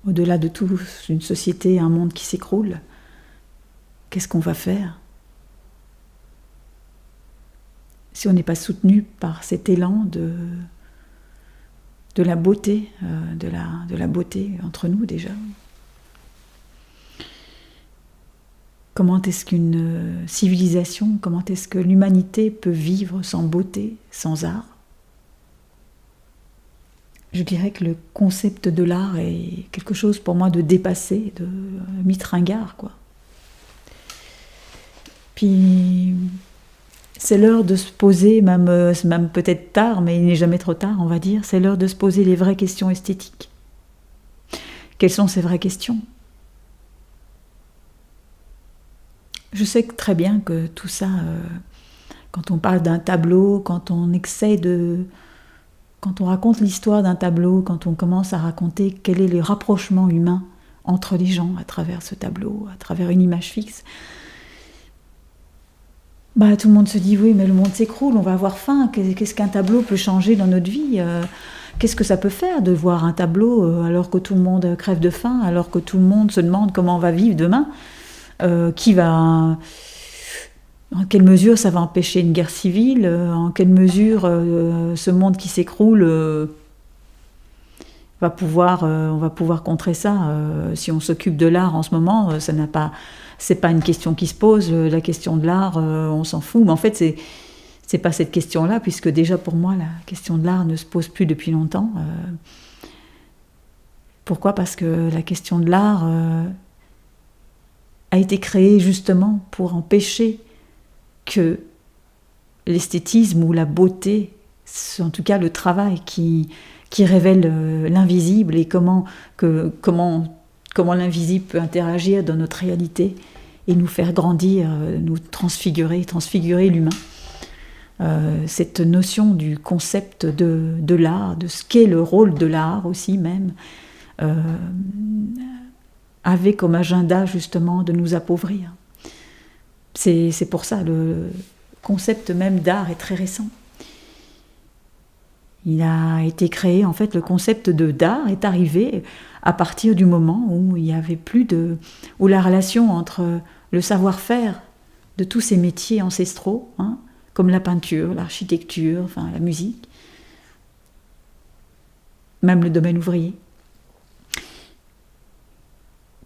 au-delà de tout, une société, un monde qui s'écroule, qu'est-ce qu'on va faire si on n'est pas soutenu par cet élan de la beauté, de la beauté entre nous déjà? Comment est-ce qu'une civilisation, comment est-ce que l'humanité peut vivre sans beauté, sans art? Je dirais que le concept de l'art est quelque chose pour moi de dépassé, de mitringard, quoi. Puis c'est l'heure de se poser, même peut-être tard, mais il n'est jamais trop tard, on va dire, c'est l'heure de se poser les vraies questions esthétiques. Quelles sont ces vraies questions? Je sais très bien que tout ça, quand on parle d'un tableau, quand on raconte l'histoire d'un tableau, quand on commence à raconter quel est le rapprochement humain entre les gens à travers ce tableau, à travers une image fixe, tout le monde se dit oui, mais le monde s'écroule, on va avoir faim, qu'est-ce qu'un tableau peut changer dans notre vie? Qu'est-ce que ça peut faire de voir un tableau alors que tout le monde crève de faim, alors que tout le monde se demande comment on va vivre demain? En quelle mesure ça va empêcher une guerre civile? En quelle mesure ce monde qui s'écroule on va pouvoir contrer ça? Si on s'occupe de l'art en ce moment, c'est pas une question qui se pose. La question de l'art, on s'en fout. Mais en fait, c'est pas cette question-là, puisque déjà pour moi, la question de l'art ne se pose plus depuis longtemps. Pourquoi? Parce que la question de l'art a été créée justement pour empêcher que l'esthétisme ou la beauté, en tout cas le travail qui révèle l'invisible et comment l'invisible peut interagir dans notre réalité et nous faire grandir, nous transfigurer l'humain. Cette notion du concept de l'art, de ce qu'est le rôle de l'art aussi même, avait comme agenda justement de nous appauvrir. C'est pour ça, le concept même d'art est très récent. Il a été créé, en fait, le concept d'art est arrivé à partir du moment où il y avait où la relation entre le savoir-faire de tous ces métiers ancestraux, comme la peinture, l'architecture, la musique, même le domaine ouvrier.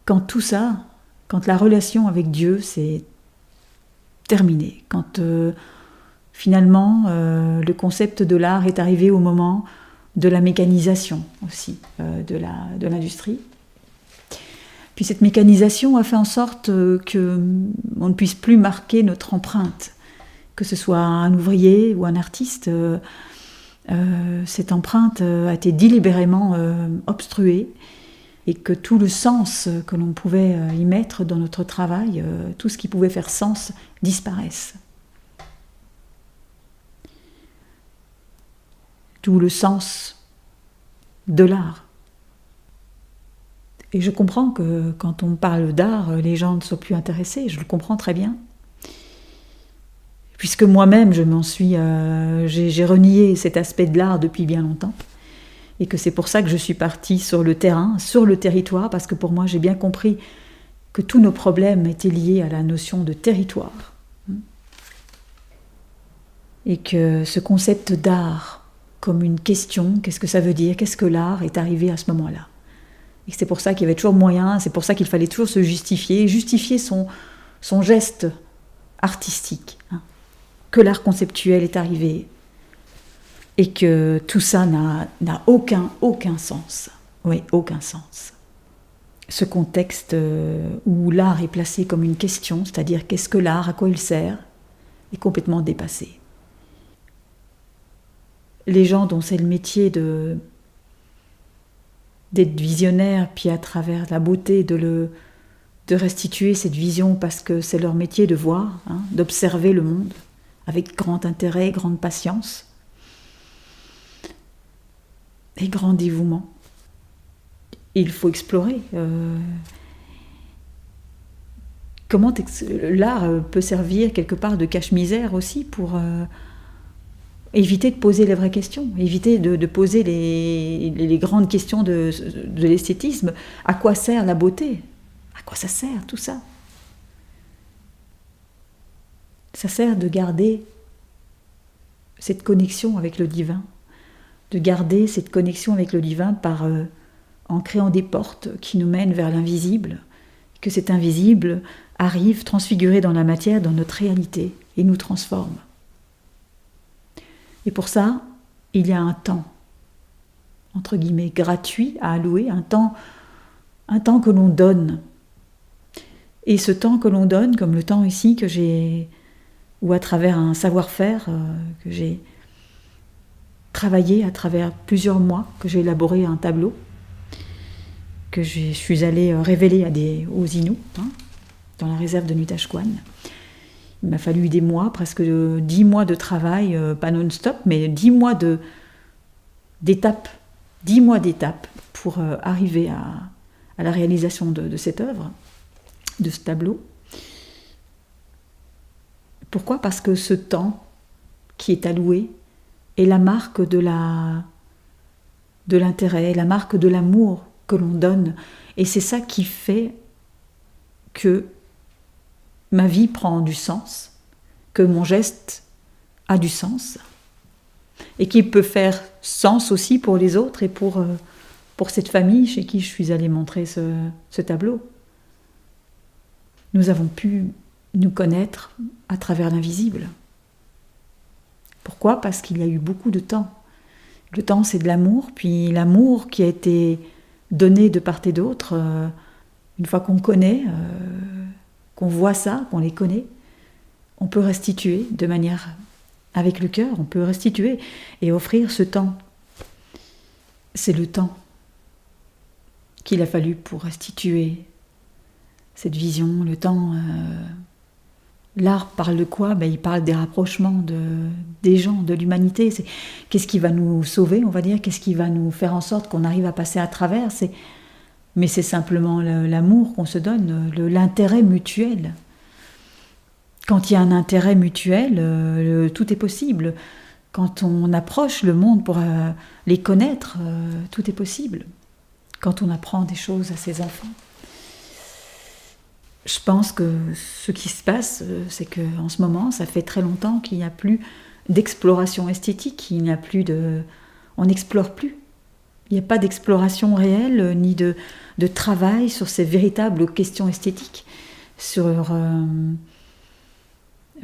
Quand la relation avec Dieu s'est terminée, quand finalement le concept de l'art est arrivé au moment de la mécanisation aussi, de l'industrie. Puis cette mécanisation a fait en sorte qu'on ne puisse plus marquer notre empreinte, que ce soit un ouvrier ou un artiste. Cette empreinte a été délibérément obstruée, et que tout le sens que l'on pouvait y mettre dans notre travail, tout ce qui pouvait faire sens, disparaisse. Tout le sens de l'art. Et je comprends que quand on parle d'art, les gens ne soient plus intéressés, je le comprends très bien. Puisque moi-même, j'ai renié cet aspect de l'art depuis bien longtemps. Et que c'est pour ça que je suis partie sur le terrain, sur le territoire, parce que pour moi, j'ai bien compris que tous nos problèmes étaient liés à la notion de territoire. Et que ce concept d'art comme une question, qu'est-ce que ça veut dire? Qu'est-ce que l'art? Est arrivé à ce moment-là. Et c'est pour ça qu'il y avait toujours moyen, c'est pour ça qu'il fallait toujours se justifier son geste artistique. Que l'art conceptuel est arrivé. Et que tout ça n'a aucun sens. Oui, aucun sens. Ce contexte où l'art est placé comme une question, c'est-à-dire qu'est-ce que l'art, à quoi il sert, est complètement dépassé. Les gens dont c'est le métier d'être visionnaire, puis à travers la beauté de restituer cette vision, parce que c'est leur métier de voir, d'observer le monde avec grand intérêt, grande patience, et grand dévouement. Il faut explorer. Comment l'art peut servir quelque part de cache-misère aussi pour éviter de poser les vraies questions, éviter de poser les grandes questions de l'esthétisme. À quoi sert la beauté? À quoi ça sert tout ça? Ça sert de garder cette connexion avec le divin, de garder cette connexion avec le divin en créant des portes qui nous mènent vers l'invisible, que cet invisible arrive transfiguré dans la matière, dans notre réalité, et nous transforme. Et pour ça, il y a un temps, entre guillemets, gratuit à allouer, un temps que l'on donne. Et ce temps que l'on donne, comme le temps ici que j'ai, ou à travers un savoir-faire que j'ai travaillé à travers plusieurs mois, que j'ai élaboré un tableau, que je suis allée révéler aux Inuits, dans la réserve de Nutashquan. Il m'a fallu des mois, presque 10 mois de travail, pas non-stop, mais 10 mois d'étapes, 10 mois d'étapes pour arriver à la réalisation de cette œuvre, de ce tableau. Pourquoi ? Parce que ce temps qui est alloué est la marque de l'intérêt, la marque de l'amour que l'on donne. Et c'est ça qui fait que ma vie prend du sens, que mon geste a du sens, et qui peut faire sens aussi pour les autres et pour cette famille chez qui je suis allée montrer ce tableau. Nous avons pu nous connaître à travers l'invisible. Pourquoi ? Parce qu'il y a eu beaucoup de temps. Le temps, c'est de l'amour, puis l'amour qui a été donné de part et d'autre, une fois qu'on connaît, qu'on voit ça, qu'on les connaît, on peut restituer de manière avec le cœur, on peut restituer et offrir ce temps. C'est le temps qu'il a fallu pour restituer cette vision, le temps. L'art parle de quoi ? Il parle des rapprochements des gens, de l'humanité. Qu'est-ce qui va nous sauver, on va dire ? Qu'est-ce qui va nous faire en sorte qu'on arrive à passer à travers ? Mais c'est simplement l'amour qu'on se donne, l'intérêt mutuel. Quand il y a un intérêt mutuel, tout est possible. Quand on approche le monde pour les connaître, tout est possible. Quand on apprend des choses à ses enfants. Je pense que ce qui se passe, c'est qu'en ce moment, ça fait très longtemps qu'il n'y a plus d'exploration esthétique, on n'explore plus. Il n'y a pas d'exploration réelle, ni de travail sur ces véritables questions esthétiques,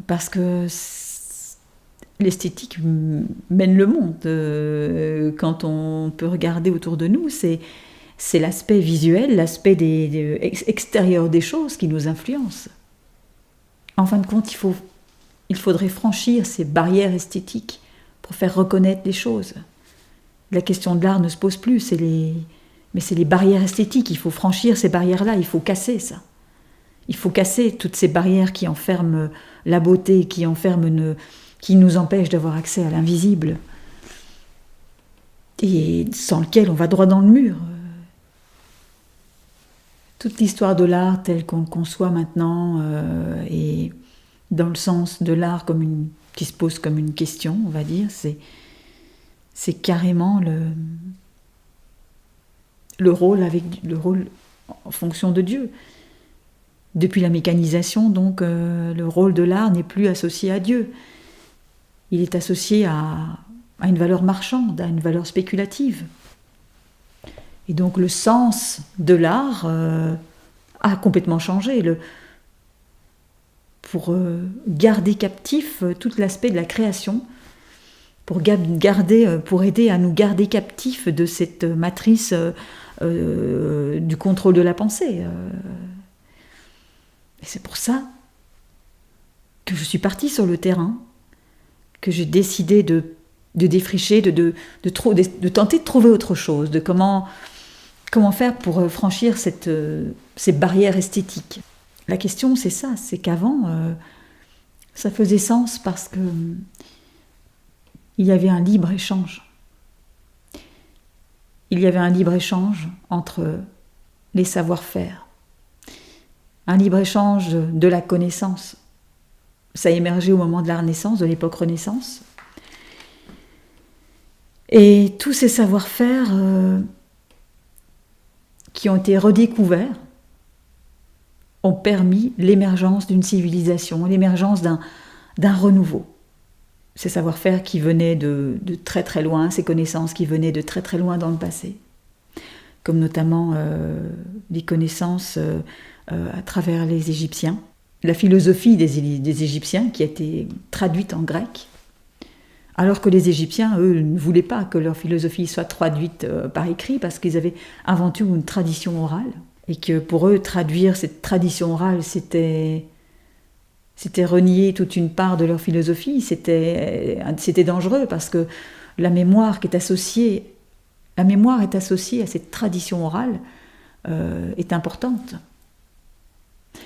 parce que l'esthétique mène le monde. Quand on peut regarder autour de nous, c'est l'aspect visuel, l'aspect extérieur des choses qui nous influence. En fin de compte, il faudrait franchir ces barrières esthétiques pour faire reconnaître les choses. La question de l'art ne se pose plus, mais c'est les barrières esthétiques. Il faut franchir ces barrières-là, il faut casser ça. Il faut casser toutes ces barrières qui enferment la beauté, qui nous empêchent d'avoir accès à l'invisible, et sans lequel on va droit dans le mur. Toute l'histoire de l'art telle qu'on le conçoit maintenant, et dans le sens de l'art qui se pose comme une question, on va dire, c'est carrément le rôle en fonction de Dieu. Depuis la mécanisation, donc, le rôle de l'art n'est plus associé à Dieu. Il est associé à une valeur marchande, à une valeur spéculative. Et donc le sens de l'art a complètement changé. Pour garder captif tout l'aspect de la création, pour aider à nous garder captifs de cette matrice du contrôle de la pensée. Et c'est pour ça que je suis partie sur le terrain, que j'ai décidé de défricher, de tenter de trouver autre chose, de comment faire pour franchir ces barrières esthétiques. La question, c'est ça, c'est qu'avant, ça faisait sens parce que il y avait un libre-échange. Il y avait un libre-échange entre les savoir-faire. Un libre-échange de la connaissance. Ça a émergé au moment de la Renaissance, de l'époque Renaissance. Et tous ces savoir-faire qui ont été redécouverts ont permis l'émergence d'une civilisation, l'émergence d'un renouveau. Ces savoir-faire qui venaient de très très loin, ces connaissances qui venaient de très très loin dans le passé, comme notamment les connaissances à travers les Égyptiens, la philosophie des Égyptiens qui a été traduite en grec, alors que les Égyptiens, eux, ne voulaient pas que leur philosophie soit traduite par écrit parce qu'ils avaient inventé une tradition orale et que pour eux, traduire cette tradition orale, c'était renier toute une part de leur philosophie, c'était dangereux parce que la mémoire est associée à cette tradition orale est importante.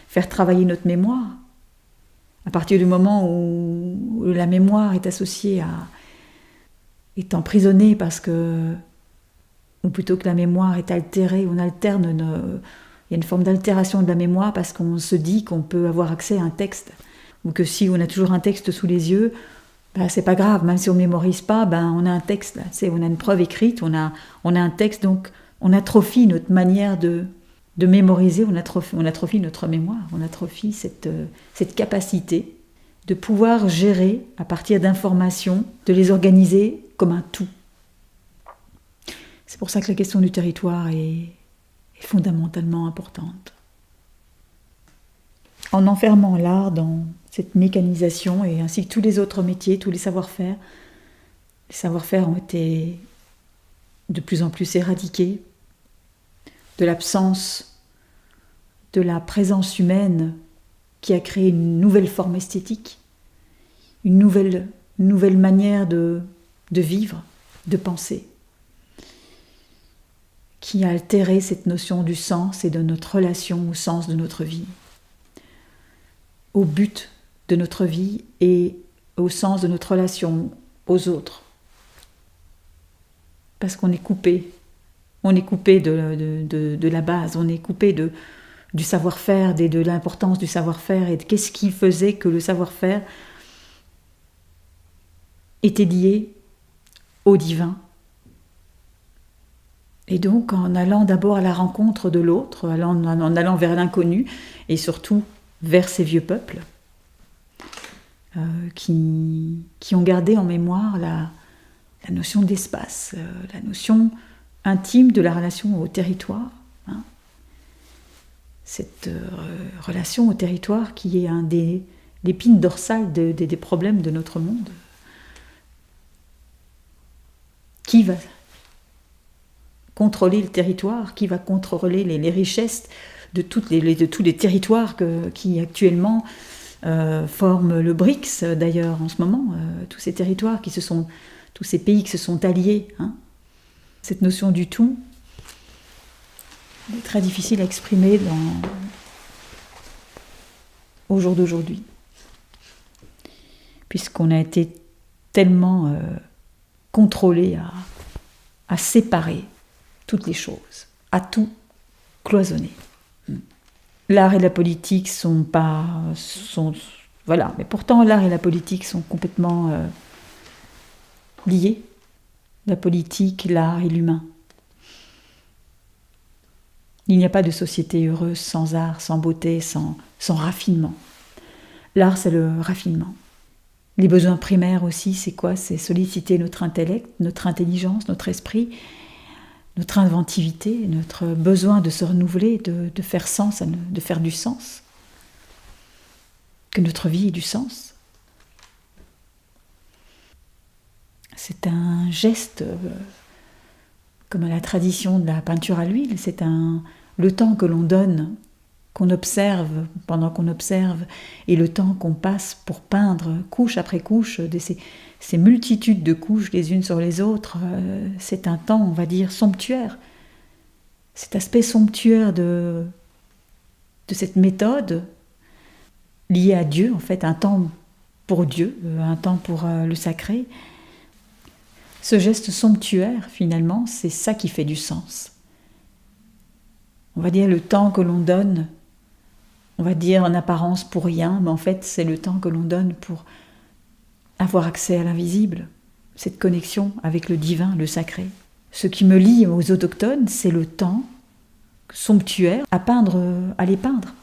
Faire travailler notre mémoire, à partir du moment où la mémoire est associée est emprisonnée parce que, ou plutôt que la mémoire est altérée, il y a une forme d'altération de la mémoire parce qu'on se dit qu'on peut avoir accès à un texte, ou que si on a toujours un texte sous les yeux, c'est pas grave, même si on mémorise pas, on a un texte, là, on a une preuve écrite, on a un texte, donc on atrophie notre manière de mémoriser, on atrophie notre mémoire, on atrophie cette capacité de pouvoir gérer à partir d'informations, de les organiser comme un tout. C'est pour ça que la question du territoire est fondamentalement importante. En enfermant l'art dans cette mécanisation et ainsi que tous les autres métiers, tous les savoir-faire ont été de plus en plus éradiqués, de l'absence de la présence humaine qui a créé une nouvelle forme esthétique, une nouvelle manière de vivre, de penser, qui a altéré cette notion du sens et de notre relation au sens de notre vie, au but de notre vie et au sens de notre relation aux autres. Parce qu'on est coupé de la base, on est coupé du savoir-faire, de l'importance du savoir-faire et de qu'est-ce qui faisait que le savoir-faire était lié au divin. Et donc en allant d'abord à la rencontre de l'autre, en allant vers l'inconnu et surtout vers ces vieux peuples qui ont gardé en mémoire la notion d'espace, la notion intime de la relation au territoire. Cette relation au territoire qui est l'épine dorsale des problèmes de notre monde. Qui va contrôler le territoire? Qui va contrôler les richesses de tous les territoires qui actuellement forment le BRICS, d'ailleurs, en ce moment, tous ces territoires tous ces pays qui se sont alliés. Cette notion du tout est très difficile à exprimer au jour d'aujourd'hui, puisqu'on a été tellement contrôlé à séparer toutes les choses, à tout cloisonner. L'art et la politique voilà, mais pourtant l'art et la politique sont complètement liés. La politique, l'art et l'humain. Il n'y a pas de société heureuse sans art, sans beauté, sans raffinement. L'art, c'est le raffinement. Les besoins primaires aussi, c'est quoi? C'est solliciter notre intellect, notre intelligence, notre esprit, notre inventivité, notre besoin de se renouveler, de faire sens, de faire du sens. Que notre vie ait du sens. C'est un geste, comme à la tradition de la peinture à l'huile, c'est le temps que l'on donne, qu'on observe, pendant qu'on observe, et le temps qu'on passe pour peindre, couche après couche, ces multitudes de couches les unes sur les autres, c'est un temps, on va dire, somptuaire. Cet aspect somptuaire de cette méthode liée à Dieu, en fait, un temps pour Dieu, un temps pour le sacré. Ce geste somptuaire, finalement, c'est ça qui fait du sens. On va dire le temps que l'on donne, on va dire en apparence pour rien, mais en fait c'est le temps que l'on donne pour avoir accès à l'invisible. cette connexion avec le divin, le sacré. Ce qui me lie aux autochtones, c'est le temps somptuaire à les peindre,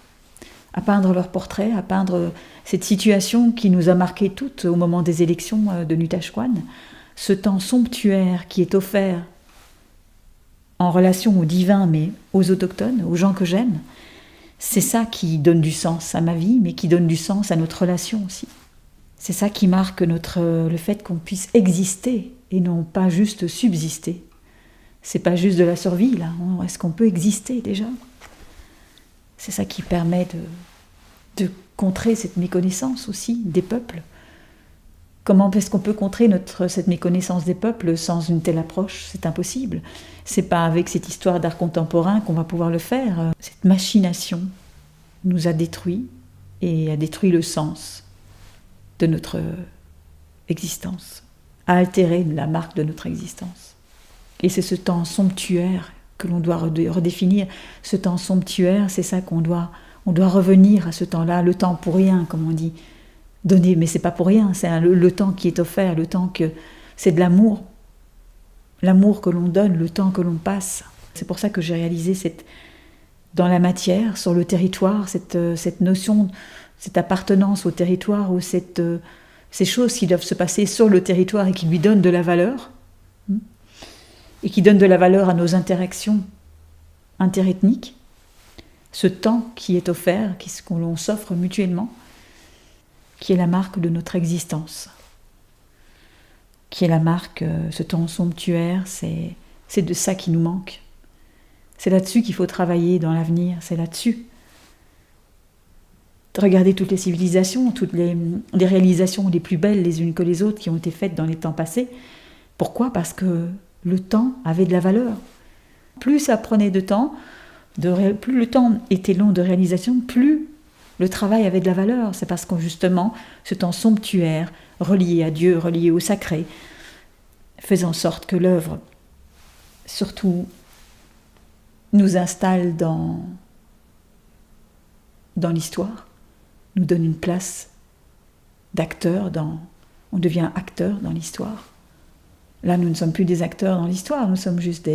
à peindre leurs portraits, à peindre cette situation qui nous a marquées toutes au moment des élections de Nutashquan, ce temps somptuaire qui est offert en relation au divin, mais aux autochtones, aux gens que j'aime, c'est ça qui donne du sens à ma vie, mais qui donne du sens à notre relation aussi. C'est ça qui marque le fait qu'on puisse exister et non pas juste subsister. C'est pas juste de la survie, là. Est-ce qu'on peut exister déjà ? C'est ça qui permet de contrer cette méconnaissance aussi des peuples. Comment est-ce qu'on peut contrer cette méconnaissance des peuples sans une telle approche ? C'est impossible. C'est pas avec cette histoire d'art contemporain qu'on va pouvoir le faire. Cette machination nous a détruits et a détruit le sens de notre existence, a altéré la marque de notre existence. Et c'est ce temps somptuaire que l'on doit redéfinir. Ce temps somptuaire, c'est ça on doit revenir à ce temps-là, le temps pour rien, comme on dit. Donner, mais c'est pas pour rien, c'est le temps qui est offert, le temps que c'est de l'amour que l'on donne, le temps que l'on passe. C'est pour ça que j'ai réalisé dans la matière, sur le territoire, cette notion, cette appartenance au territoire, ou ces choses qui doivent se passer sur le territoire et qui lui donnent de la valeur, et qui donnent de la valeur à nos interactions interethniques, ce temps qui est offert, que l'on s'offre mutuellement, qui est la marque de notre existence, qui est la marque, ce temps somptuaire, c'est de ça qui nous manque. C'est là-dessus qu'il faut travailler dans l'avenir, c'est là-dessus. Regardez toutes les civilisations, toutes les réalisations les plus belles les unes que les autres qui ont été faites dans les temps passés. Pourquoi ? Parce que le temps avait de la valeur. Plus ça prenait de temps, plus le temps était long de réalisation, plus le travail avait de la valeur. C'est parce que justement, ce temps somptuaire, relié à Dieu, relié au sacré, faisait en sorte que l'œuvre, surtout, nous installe dans l'histoire, nous donne une place d'acteur, on devient acteur dans l'histoire. Là, nous ne sommes plus des acteurs dans l'histoire, nous sommes juste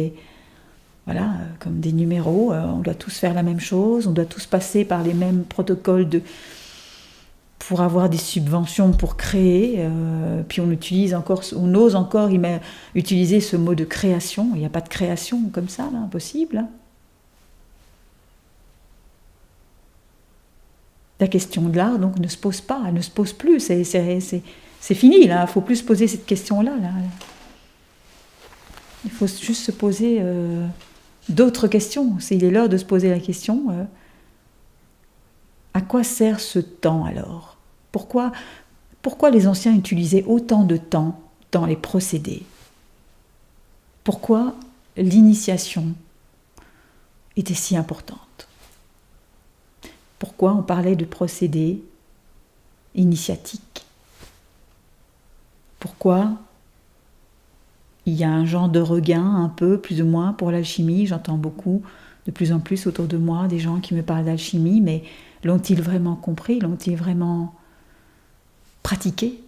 comme des numéros, on doit tous faire la même chose, on doit tous passer par les mêmes protocoles pour avoir des subventions pour créer, puis on ose encore utiliser ce mot de création. Il n'y a pas de création comme ça, là, impossible. Hein. La question de l'art, donc, ne se pose pas, elle ne se pose plus, c'est fini, là, il ne faut plus se poser cette question-là. Là. Il faut juste se poser d'autres questions. Il est l'heure de se poser la question, à quoi sert ce temps alors ? Pourquoi les anciens utilisaient autant de temps dans les procédés ? Pourquoi l'initiation était si importante ? Pourquoi on parlait de procédés initiatiques ? Pourquoi il y a un genre de regain, un peu, plus ou moins, pour l'alchimie ? J'entends beaucoup, de plus en plus autour de moi, des gens qui me parlent d'alchimie, mais l'ont-ils vraiment compris ? L'ont-ils vraiment pratiqué ?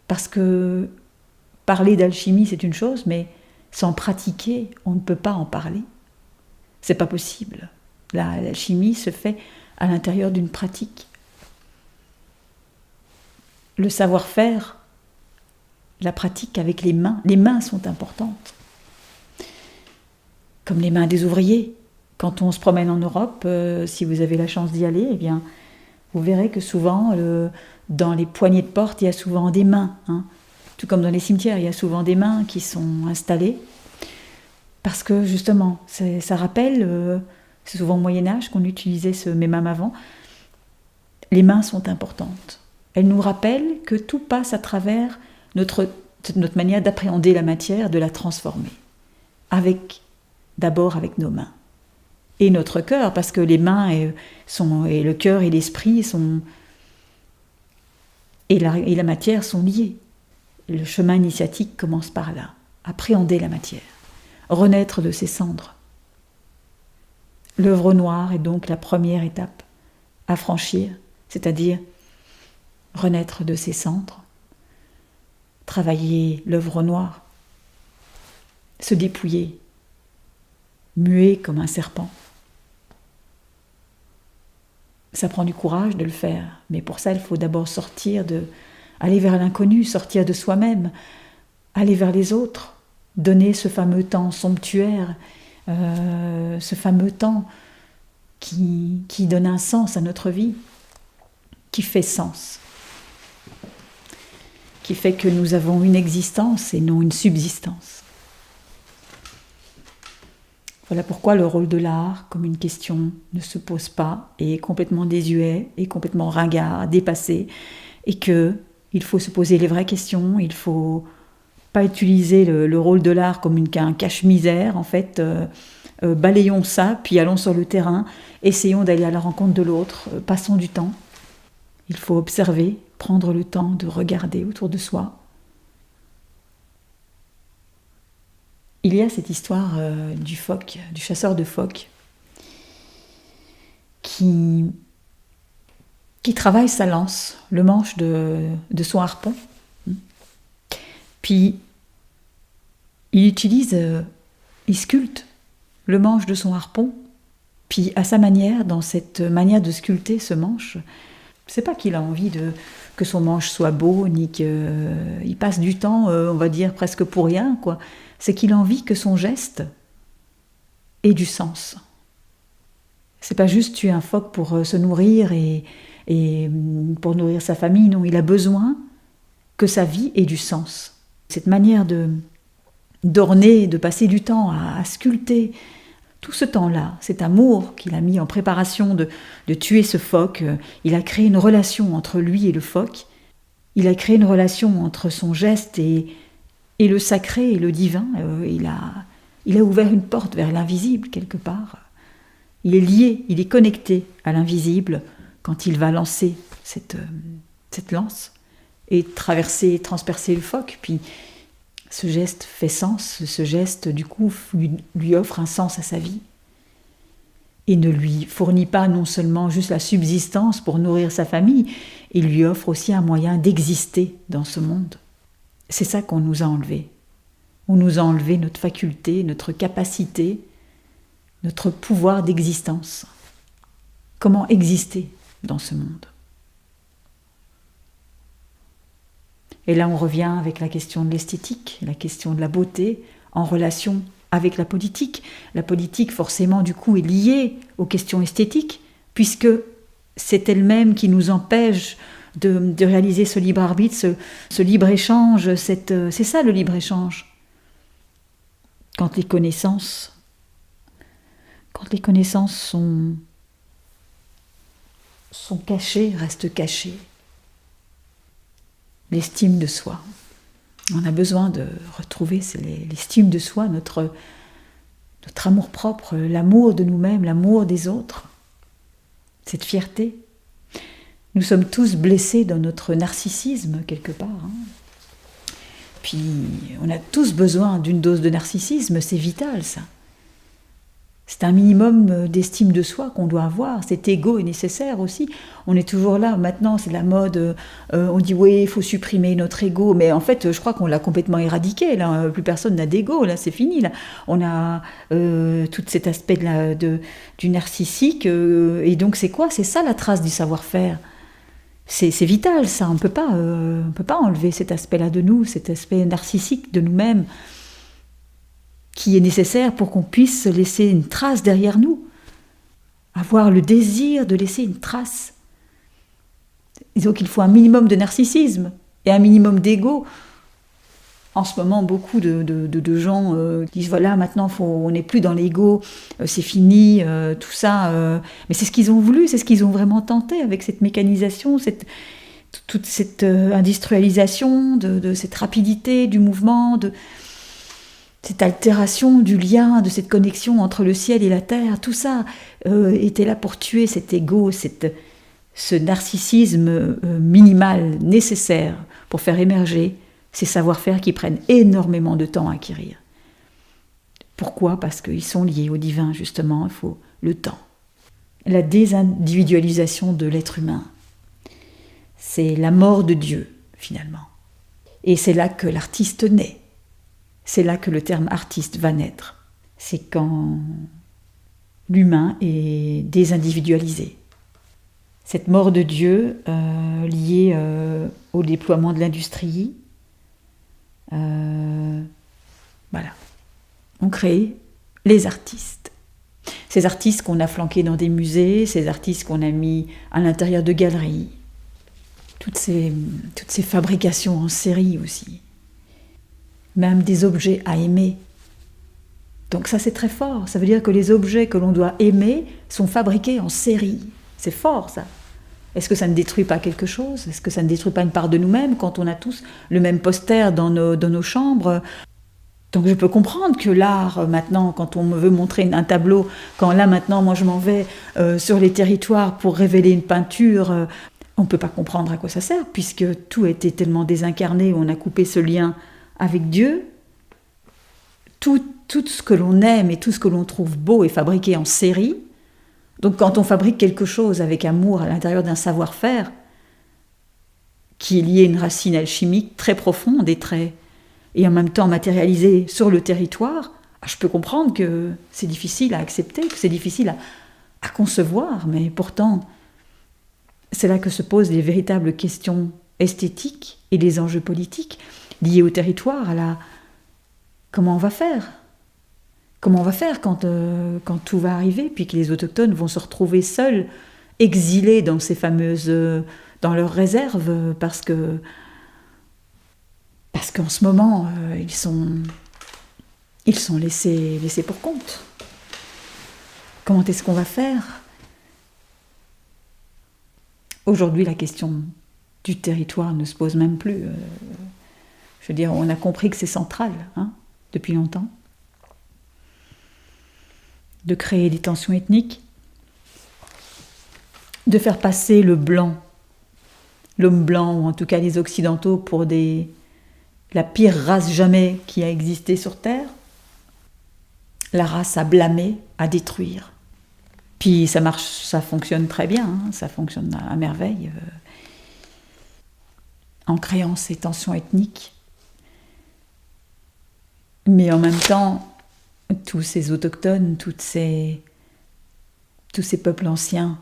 Parce que parler d'alchimie, c'est une chose, mais sans pratiquer, on ne peut pas en parler. C'est pas possible. L'alchimie se fait à l'intérieur d'une pratique. Le savoir-faire, la pratique avec les mains sont importantes. Comme les mains des ouvriers. Quand on se promène en Europe, si vous avez la chance d'y aller, eh bien, vous verrez que souvent, dans les poignées de porte, il y a souvent des mains. Hein. Tout comme dans les cimetières, il y a souvent des mains qui sont installées. Parce que justement, ça rappelle, c'est souvent au Moyen-Âge qu'on utilisait mais même avant, les mains sont importantes. Elles nous rappellent que tout passe à travers notre manière d'appréhender la matière, de la transformer. D'abord avec nos mains. Et notre cœur, parce que les mains et le cœur et l'esprit et la matière sont liés. Le chemin initiatique commence par là. Appréhender la matière. Renaître de ses cendres. L'œuvre noire est donc la première étape à franchir, c'est-à-dire renaître de ses cendres, travailler l'œuvre noire, se dépouiller, muer comme un serpent. Ça prend du courage de le faire, mais pour ça, il faut d'abord aller vers l'inconnu, sortir de soi-même, aller vers les autres, donner ce fameux temps somptuaire, ce fameux temps qui donne un sens à notre vie, qui fait sens, qui fait que nous avons une existence et non une subsistance. Voilà pourquoi le rôle de l'art, comme une question, ne se pose pas, et est complètement désuet, est complètement ringard, dépassé, et qu'il faut se poser les vraies questions, il ne faut pas utiliser le rôle de l'art comme un cache-misère, en fait, balayons ça, puis allons sur le terrain, essayons d'aller à la rencontre de l'autre, passons du temps. Il faut observer, prendre le temps de regarder autour de soi. Il y a cette histoire du phoque, du chasseur de phoques, qui travaille sa lance, le manche de son harpon. Puis, il sculpte le manche de son harpon, puis à sa manière, dans cette manière de sculpter ce manche, c'est pas qu'il a envie que son manche soit beau, ni qu'il passe du temps, on va dire, presque pour rien, quoi. C'est qu'il a envie que son geste ait du sens. C'est pas juste tuer un phoque pour se nourrir et pour nourrir sa famille, non, il a besoin que sa vie ait du sens. Cette manière d'orner, de passer du temps à sculpter, tout ce temps-là, cet amour qu'il a mis en préparation de tuer ce phoque, il a créé une relation entre lui et le phoque, il a créé une relation entre son geste et le sacré et le divin, il a ouvert une porte vers l'invisible quelque part. Il est lié, il est connecté à l'invisible quand il va lancer cette lance et transpercer le phoque. Puis ce geste fait sens, ce geste du coup lui offre un sens à sa vie et ne lui fournit pas non seulement juste la subsistance pour nourrir sa famille, il lui offre aussi un moyen d'exister dans ce monde. C'est ça qu'on nous a enlevé. On nous a enlevé notre faculté, notre capacité, notre pouvoir d'existence. Comment exister dans ce monde? Et là, on revient avec la question de l'esthétique, la question de la beauté, en relation avec la politique. La politique, forcément, du coup, est liée aux questions esthétiques, puisque c'est elle-même qui nous empêche de réaliser ce libre arbitre, ce libre-échange, c'est ça le libre-échange. Quand les connaissances sont cachées, restent cachées. L'estime de soi. On a besoin de retrouver l'estime de soi, notre amour-propre, l'amour de nous-mêmes, l'amour des autres, cette fierté. Nous sommes tous blessés dans notre narcissisme, quelque part. Puis, on a tous besoin d'une dose de narcissisme, c'est vital, ça. C'est un minimum d'estime de soi qu'on doit avoir. Cet ego est nécessaire aussi. On est toujours là. Maintenant, c'est la mode. On dit, oui, il faut supprimer notre ego. Mais en fait, je crois qu'on l'a complètement éradiqué. Là. Plus personne n'a d'ego. Là, c'est fini. Là. On a tout cet aspect du narcissique. Et donc, c'est quoi? C'est ça la trace du savoir-faire. C'est vital, ça. On peut pas enlever cet aspect-là de nous, cet aspect narcissique de nous-mêmes, qui est nécessaire pour qu'on puisse laisser une trace derrière nous, avoir le désir de laisser une trace. Disons qu'il faut un minimum de narcissisme et un minimum d'ego. En ce moment, beaucoup de gens disent, voilà, maintenant, on n'est plus dans l'ego, c'est fini, tout ça. Mais c'est ce qu'ils ont voulu, c'est ce qu'ils ont vraiment tenté avec cette mécanisation, toute cette industrialisation, de cette rapidité du mouvement, cette altération du lien, de cette connexion entre le ciel et la terre, tout ça était là pour tuer cet ego, ce narcissisme minimal, nécessaire pour faire émerger ces savoir-faire qui prennent énormément de temps à acquérir. Pourquoi? Parce qu'ils sont liés au divin, justement, il faut le temps. La désindividualisation de l'être humain, c'est la mort de Dieu, finalement. Et c'est là que l'artiste naît. C'est là que le terme artiste va naître. C'est quand l'humain est désindividualisé. Cette mort de Dieu liée au déploiement de l'industrie, voilà. On crée les artistes. Ces artistes qu'on a flanqués dans des musées, ces artistes qu'on a mis à l'intérieur de galeries, toutes ces fabrications en série aussi. Même des objets à aimer. Donc ça c'est très fort, ça veut dire que les objets que l'on doit aimer sont fabriqués en série. C'est fort ça. Est-ce que ça ne détruit pas quelque chose? Est-ce que ça ne détruit pas une part de nous-mêmes quand on a tous le même poster dans nos chambres? Donc je peux comprendre que l'art, maintenant, quand on me veut montrer un tableau, quand là maintenant moi je m'en vais sur les territoires pour révéler une peinture, on ne peut pas comprendre à quoi ça sert, puisque tout a été tellement désincarné, on a coupé ce lien avec Dieu. Tout ce que l'on aime et tout ce que l'on trouve beau est fabriqué en série. Donc quand on fabrique quelque chose avec amour à l'intérieur d'un savoir-faire, qui est lié à une racine alchimique très profonde et en même temps matérialisée sur le territoire, je peux comprendre que c'est difficile à accepter, que c'est difficile à concevoir, mais pourtant, c'est là que se posent les véritables questions esthétiques et les enjeux politiques liés au territoire, comment on va faire? Comment on va faire quand tout va arriver, puis que les autochtones vont se retrouver seuls, exilés dans dans leurs réserves, parce qu'en ce moment, ils sont laissés pour compte. Comment est-ce qu'on va faire? Aujourd'hui, la question du territoire ne se pose même plus. Je veux dire, on a compris que c'est central, depuis longtemps, de créer des tensions ethniques, de faire passer l'homme blanc, ou en tout cas les Occidentaux, pour la pire race jamais qui a existé sur Terre, la race à blâmer, à détruire. Puis ça marche, ça fonctionne très bien, ça fonctionne à merveille, en créant ces tensions ethniques. Mais en même temps, tous ces autochtones, tous ces peuples anciens,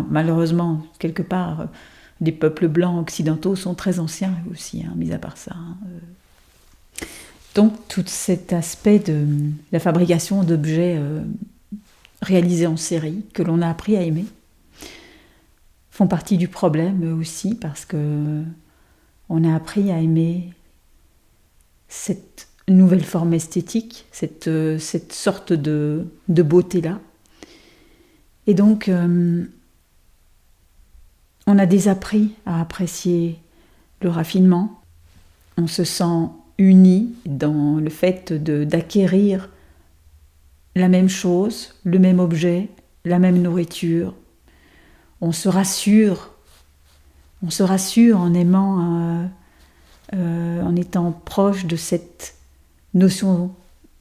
malheureusement, quelque part, les peuples blancs occidentaux sont très anciens aussi, mis à part ça. Donc tout cet aspect de la fabrication d'objets réalisés en série, que l'on a appris à aimer, font partie du problème eux aussi, parce que on a appris à aimer cette nouvelle forme esthétique, cette sorte de beauté-là. Et donc, on a désappris à apprécier le raffinement. On se sent uni dans le fait d'acquérir la même chose, le même objet, la même nourriture. On se rassure en aimant, en étant proche de cette notion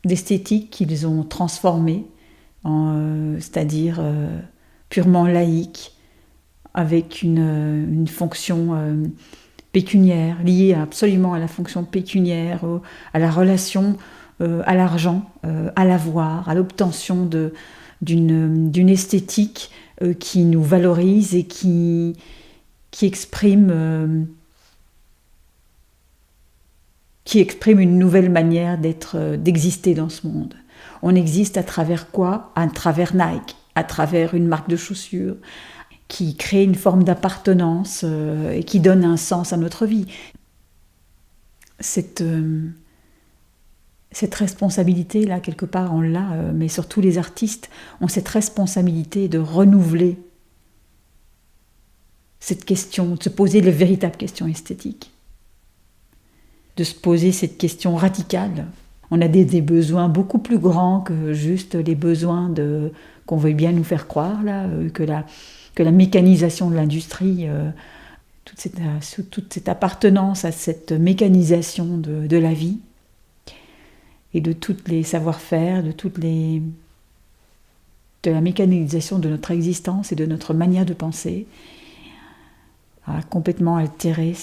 d'esthétique qu'ils ont transformée, c'est-à-dire purement laïque, avec une fonction pécuniaire, liée absolument à la fonction pécuniaire, à la relation à l'argent, à l'avoir, à l'obtention d'une esthétique qui nous valorise et qui exprime une nouvelle manière d'exister dans ce monde. On existe à travers quoi? À travers Nike, à travers une marque de chaussures, qui crée une forme d'appartenance et qui donne un sens à notre vie. Cette responsabilité-là, quelque part, on l'a, mais surtout les artistes ont cette responsabilité de renouveler cette question, de se poser les véritables questions esthétiques, de se poser cette question radicale. On a des besoins beaucoup plus grands que juste les besoins qu'on veuille bien nous faire croire, là, que la mécanisation de l'industrie, toute cette appartenance à cette mécanisation de la vie et de tous les savoir-faire, de la mécanisation de notre existence et de notre manière de penser, a complètement altéré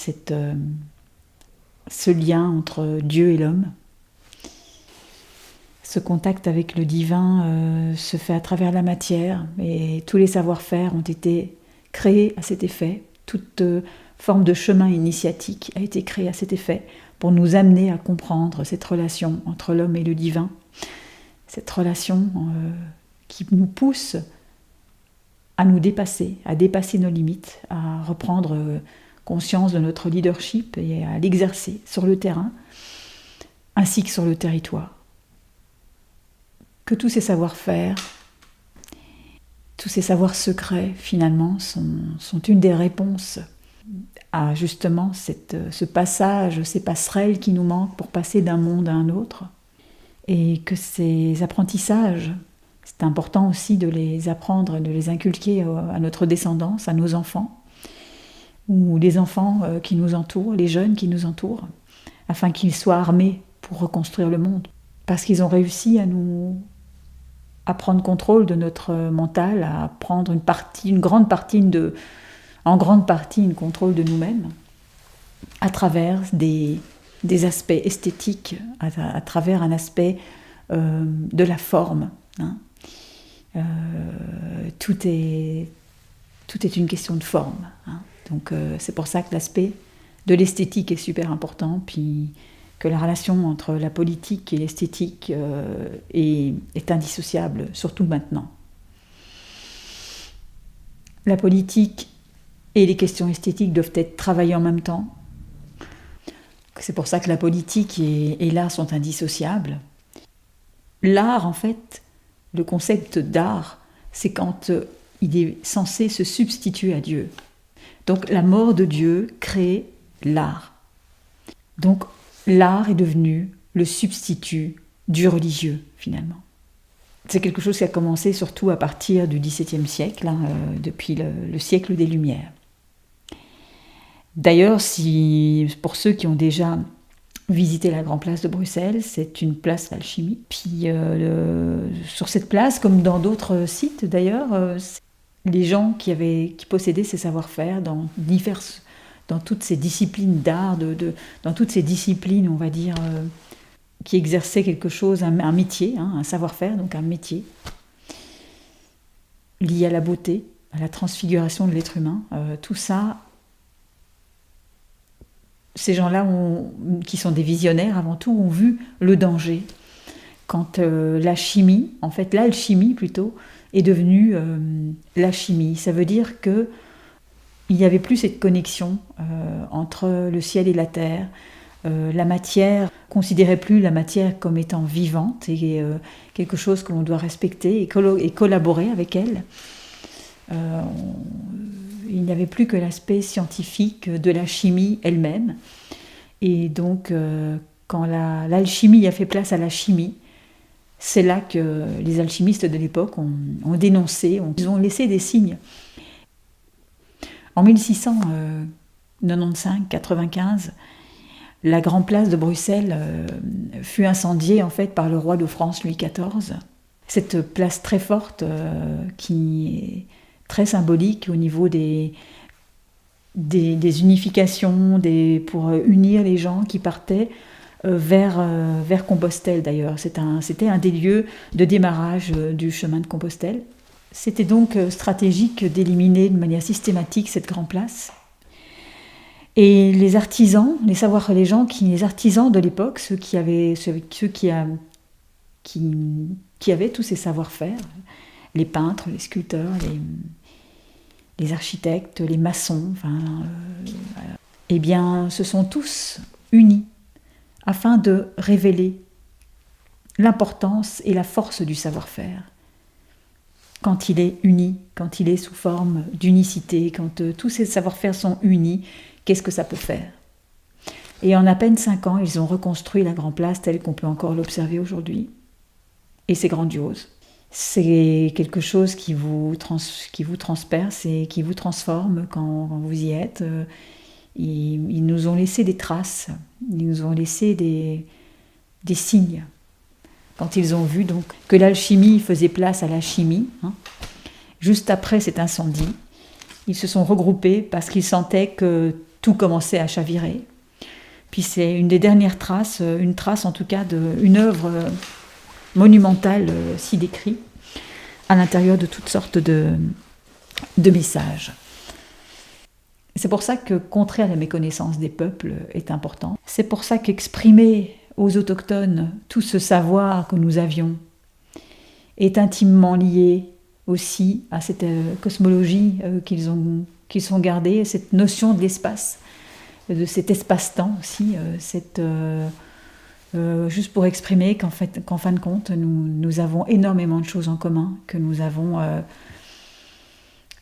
ce lien entre Dieu et l'homme. Ce contact avec le divin se fait à travers la matière et tous les savoir-faire ont été créés à cet effet. Toute forme de chemin initiatique a été créée à cet effet pour nous amener à comprendre cette relation entre l'homme et le divin, cette relation qui nous pousse à nous dépasser, à dépasser nos limites, à reprendre conscience de notre leadership et à l'exercer sur le terrain ainsi que sur le territoire. Que tous ces savoir-faire, tous ces savoirs secrets, finalement, sont une des réponses à justement ce passage, ces passerelles qui nous manquent pour passer d'un monde à un autre. Et que ces apprentissages, c'est important aussi de les apprendre, de les inculquer à notre descendance, à nos enfants, ou les enfants qui nous entourent, les jeunes qui nous entourent, afin qu'ils soient armés pour reconstruire le monde. Parce qu'ils ont réussi à prendre contrôle de notre mental, à prendre en grande partie une contrôle de nous-mêmes, à travers des aspects esthétiques, à travers un aspect de la forme. Hein. Tout est une question de forme. Hein. Donc c'est pour ça que l'aspect de l'esthétique est super important, puis que la relation entre la politique et l'esthétique est indissociable, surtout maintenant. La politique et les questions esthétiques doivent être travaillées en même temps. C'est pour ça que la politique et l'art sont indissociables. L'art, en fait, le concept d'art, c'est quand il est censé se substituer à Dieu. Donc la mort de Dieu crée l'art. Donc l'art est devenu le substitut du religieux, finalement. C'est quelque chose qui a commencé surtout à partir du XVIIe siècle, depuis le siècle des Lumières. D'ailleurs, pour ceux qui ont déjà visité la Grande Place de Bruxelles, c'est une place d'alchimie. Puis sur cette place, comme dans d'autres sites d'ailleurs, les gens qui possédaient ces savoir-faire dans toutes ces disciplines d'art, dans toutes ces disciplines, on va dire, qui exerçaient quelque chose, un métier, un savoir-faire, donc un métier, lié à la beauté, à la transfiguration de l'être humain. Tout ça, ces gens-là, qui sont des visionnaires avant tout, ont vu le danger quand l'alchimie plutôt, est devenue la chimie. Ça veut dire que il n'y avait plus cette connexion entre le ciel et la terre. La matière, on ne considérait plus la matière comme étant vivante et quelque chose que l'on doit respecter et collaborer avec elle. Il n'y avait plus que l'aspect scientifique de la chimie elle-même. Et donc, quand l'alchimie a fait place à la chimie, c'est là que les alchimistes de l'époque ont dénoncé, ils ont laissé des signes. En 1695, la Grande Place de Bruxelles fut incendiée en fait par le roi de France Louis XIV. Cette place très forte qui est très symbolique au niveau des unifications, pour unir les gens qui partaient vers Compostelle d'ailleurs. C'était un des lieux de démarrage du chemin de Compostelle. C'était donc stratégique d'éliminer de manière systématique cette grande place. Et les artisans, les artisans de l'époque, ceux qui avaient tous ces savoir-faire, les peintres, les sculpteurs, les architectes, les maçons, eh bien, se sont tous unis afin de révéler l'importance et la force du savoir-faire. Quand il est uni, quand il est sous forme d'unicité, quand tous ces savoir-faire sont unis, qu'est-ce que ça peut faire ? Et en à peine 5 ans, ils ont reconstruit la Grande Place telle qu'on peut encore l'observer aujourd'hui. Et c'est grandiose. C'est quelque chose qui vous transperce et qui vous transforme quand vous y êtes. Ils nous ont laissé des traces, ils nous ont laissé des signes. Quand ils ont vu donc que l'alchimie faisait place à la chimie, juste après cet incendie, ils se sont regroupés parce qu'ils sentaient que tout commençait à chavirer, Puis c'est une des dernières traces, une trace en tout cas d'une œuvre monumentale s'y décrit, à l'intérieur de toutes sortes de messages. C'est pour ça que contrer à la méconnaissance des peuples est important. C'est pour ça qu'exprimer aux autochtones tout ce savoir que nous avions est intimement lié aussi à cette cosmologie qu'ils ont gardée, cette notion de l'espace, de cet espace-temps aussi, juste pour exprimer qu'en fin de compte, nous avons énormément de choses en commun, que nous avons,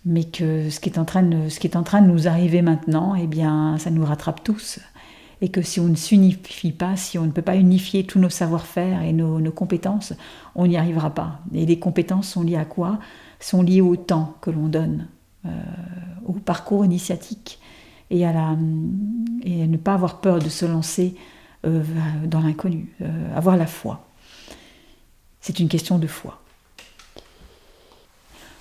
mais que ce qui est en train de nous arriver maintenant, eh bien, ça nous rattrape tous. Et que si on ne s'unifie pas, si on ne peut pas unifier tous nos savoir-faire et nos compétences, on n'y arrivera pas. Et les compétences sont liées à quoi ? Sont liées au temps que l'on donne, au parcours initiatique, et à ne pas avoir peur de se lancer dans l'inconnu, avoir la foi. C'est une question de foi.